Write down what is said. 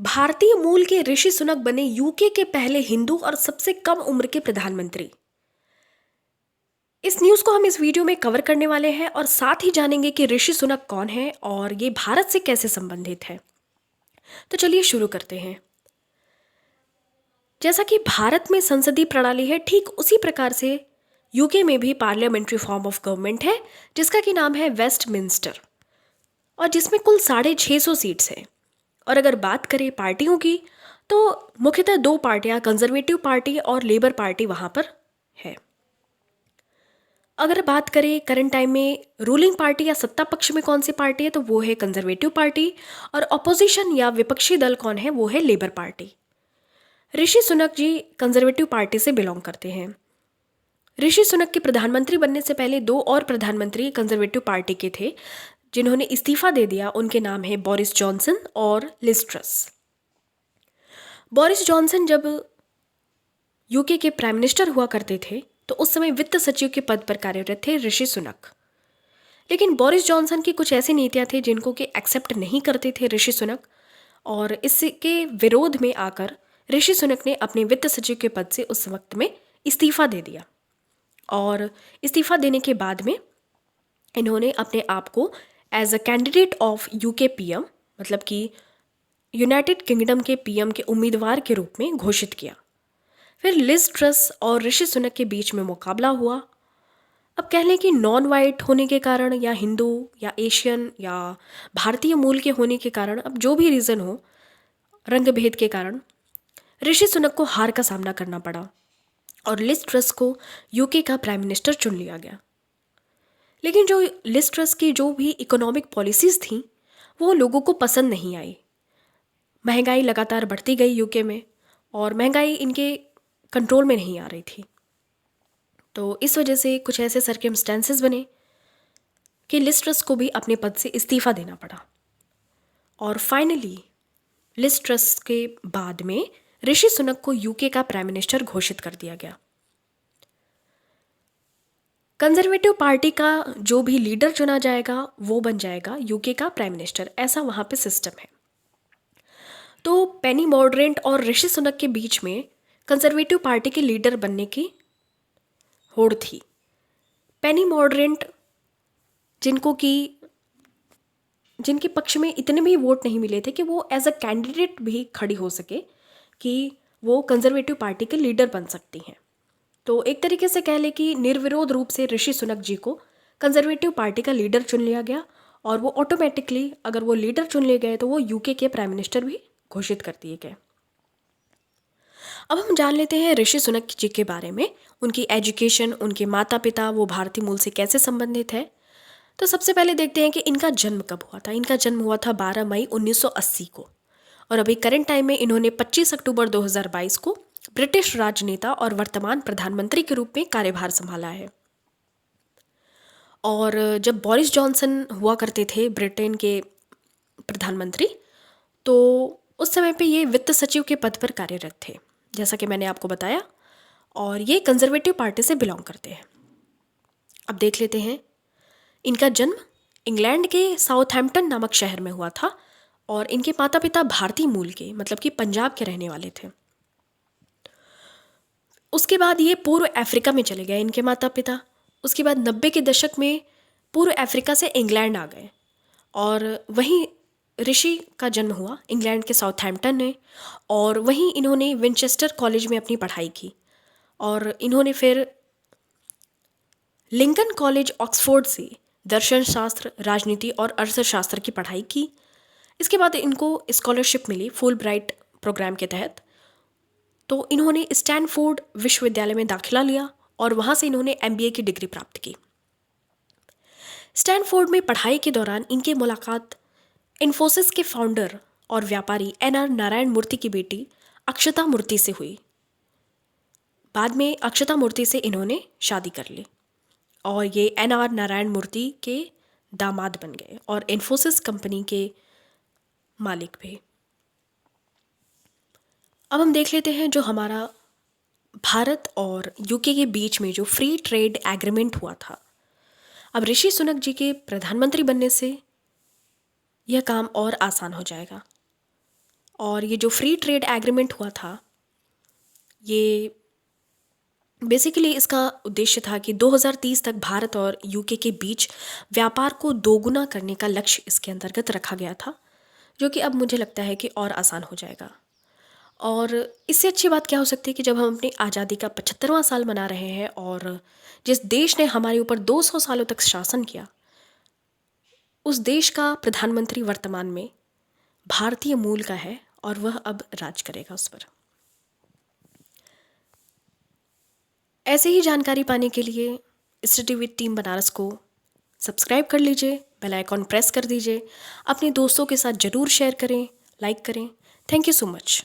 भारतीय मूल के ऋषि सुनक बने यूके के पहले हिंदू और सबसे कम उम्र के प्रधानमंत्री। इस न्यूज़ को हम इस वीडियो में कवर करने वाले हैं और साथ ही जानेंगे कि ऋषि सुनक कौन है और ये भारत से कैसे संबंधित है। तो चलिए शुरू करते हैं। जैसा कि भारत में संसदीय प्रणाली है, ठीक उसी प्रकार से यूके में भी पार्लियामेंट्री फॉर्म ऑफ गवर्नमेंट है, जिसका कि नाम है वेस्टमिंस्टर, और जिसमें कुल 650 सीट्स हैं। और अगर बात करें पार्टियों की, तो मुख्यतः दो पार्टियां, कंजर्वेटिव पार्टी और लेबर पार्टी वहां पर है। अगर बात करें करंट टाइम में रूलिंग पार्टी या सत्ता पक्ष में कौन सी पार्टी है, तो वो है कंजर्वेटिव पार्टी, और अपोजिशन या विपक्षी दल कौन है, वो है लेबर पार्टी। ऋषि सुनक जी कंजर्वेटिव पार्टी से बिलोंग करते हैं। ऋषि सुनक के प्रधानमंत्री बनने से पहले दो और प्रधानमंत्री कंजर्वेटिव पार्टी के थे, जिन्होंने इस्तीफा दे दिया। उनके नाम है बोरिस जॉनसन और लिज ट्रस। बोरिस जॉनसन जब यूके के प्राइम मिनिस्टर हुआ करते थे, तो उस समय वित्त सचिव के पद पर कार्यरत थे ऋषि सुनक। लेकिन बोरिस जॉनसन की कुछ ऐसी नीतियां थी जिनको कि एक्सेप्ट नहीं करते थे ऋषि सुनक, और इसके विरोध में आकर ऋषि सुनक ने अपने वित्त सचिव के पद से उस वक्त में इस्तीफा दे दिया। और इस्तीफा देने के बाद में इन्होंने अपने आप को as a candidate of UK PM, मतलब कि यूनाइटेड किंगडम के पीएम के उम्मीदवार के रूप में घोषित किया। फिर लिज ट्रस और ऋषि सुनक के बीच में मुकाबला हुआ। अब कह लें कि नॉन वाइट होने के कारण, या हिंदू या एशियन या भारतीय मूल के होने के कारण, अब जो भी रीज़न हो, रंग भेद के कारण ऋषि सुनक को हार का सामना करना पड़ा और लिज ट्रस को यूके का प्राइम मिनिस्टर चुन लिया गया। लेकिन जो लिज ट्रस की जो भी इकोनॉमिक पॉलिसीज़ थी, वो लोगों को पसंद नहीं आई। महंगाई लगातार बढ़ती गई यूके में, और महंगाई इनके कंट्रोल में नहीं आ रही थी। तो इस वजह से कुछ ऐसे सर्कमस्टेंसेस बने कि लिज ट्रस को भी अपने पद से इस्तीफा देना पड़ा। और फाइनली लिज ट्रस के बाद में ऋषि सुनक को यूके का प्राइम मिनिस्टर घोषित कर दिया गया। कंजर्वेटिव पार्टी का जो भी लीडर चुना जाएगा, वो बन जाएगा यूके का प्राइम मिनिस्टर। ऐसा वहाँ पे सिस्टम है। तो पेनी मॉर्डरेंट और ऋषि सुनक के बीच में कंजर्वेटिव पार्टी के लीडर बनने की होड़ थी। पेनी मॉर्डरेंट, जिनके पक्ष में इतने भी वोट नहीं मिले थे कि वो एज अ कैंडिडेट भी खड़ी हो सके कि वो कंजर्वेटिव पार्टी के लीडर बन सकती हैं। तो एक तरीके से कह ले कि निर्विरोध रूप से ऋषि सुनक जी को कंजर्वेटिव पार्टी का लीडर चुन लिया गया, और वो ऑटोमेटिकली, अगर वो लीडर चुन लिए गए, तो वो यूके के प्राइम मिनिस्टर भी घोषित कर दिए गए। अब हम जान लेते हैं ऋषि सुनक जी के बारे में, उनकी एजुकेशन, उनके माता पिता, वो भारतीय मूल से कैसे संबंधित है। तो सबसे पहले देखते हैं कि इनका जन्म कब हुआ था। इनका जन्म हुआ था 12 मई 1980 को, और अभी करंट टाइम में इन्होंने 25 अक्टूबर 2022 को ब्रिटिश राजनेता और वर्तमान प्रधानमंत्री के रूप में कार्यभार संभाला है। और जब बोरिस जॉनसन हुआ करते थे ब्रिटेन के प्रधानमंत्री, तो उस समय पे ये वित्त सचिव के पद पर कार्यरत थे, जैसा कि मैंने आपको बताया, और ये कंजर्वेटिव पार्टी से बिलोंग करते हैं। अब देख लेते हैं, इनका जन्म इंग्लैंड के साउथहैम्पटन नामक शहर में हुआ था, और इनके माता पिता भारतीय मूल के, मतलब कि पंजाब के रहने वाले थे। उसके बाद ये पूर्व अफ्रीका में चले गए, इनके माता पिता। उसके बाद 90 के दशक में पूर्व अफ्रीका से इंग्लैंड आ गए, और वहीं ऋषि का जन्म हुआ इंग्लैंड के साउथहैम्पटन में, और वहीं इन्होंने विंचेस्टर कॉलेज में अपनी पढ़ाई की, और इन्होंने फिर लिंकन कॉलेज ऑक्सफोर्ड से दर्शन शास्त्र, राजनीति और अर्थशास्त्र की पढ़ाई की। इसके बाद इनको स्कॉलरशिप मिली फुल ब्राइट प्रोग्राम के तहत, तो इन्होंने स्टैनफोर्ड विश्वविद्यालय में दाखिला लिया, और वहाँ से इन्होंने MBA की डिग्री प्राप्त की। स्टैनफोर्ड में पढ़ाई के दौरान इनकी मुलाकात इन्फोसिस के फाउंडर और व्यापारी NR नारायण मूर्ति की बेटी अक्षता मूर्ति से हुई। बाद में अक्षता मूर्ति से इन्होंने शादी कर ली, और ये NR नारायण मूर्ति के दामाद बन गए और इन्फोसिस कंपनी के मालिक भी। अब हम देख लेते हैं जो हमारा भारत और यूके के बीच में जो फ्री ट्रेड एग्रीमेंट हुआ था। अब ऋषि सुनक जी के प्रधानमंत्री बनने से यह काम और आसान हो जाएगा, और ये जो फ्री ट्रेड एग्रीमेंट हुआ था, ये बेसिकली इसका उद्देश्य था कि 2030 तक भारत और यूके के बीच व्यापार को दोगुना करने का लक्ष्य इसके अंतर्गत रखा गया था, जो कि अब मुझे लगता है कि और आसान हो जाएगा। और इससे अच्छी बात क्या हो सकती है कि जब हम अपनी आज़ादी का 75वां साल मना रहे हैं और जिस देश ने हमारे ऊपर 200 सालों तक शासन किया, उस देश का प्रधानमंत्री वर्तमान में भारतीय मूल का है और वह अब राज करेगा उस पर। ऐसे ही जानकारी पाने के लिए स्टडी विद टीम बनारस को सब्सक्राइब कर लीजिए, बेल आइकॉन प्रेस कर दीजिए, अपने दोस्तों के साथ ज़रूर शेयर करें, लाइक करें। Thank you so much.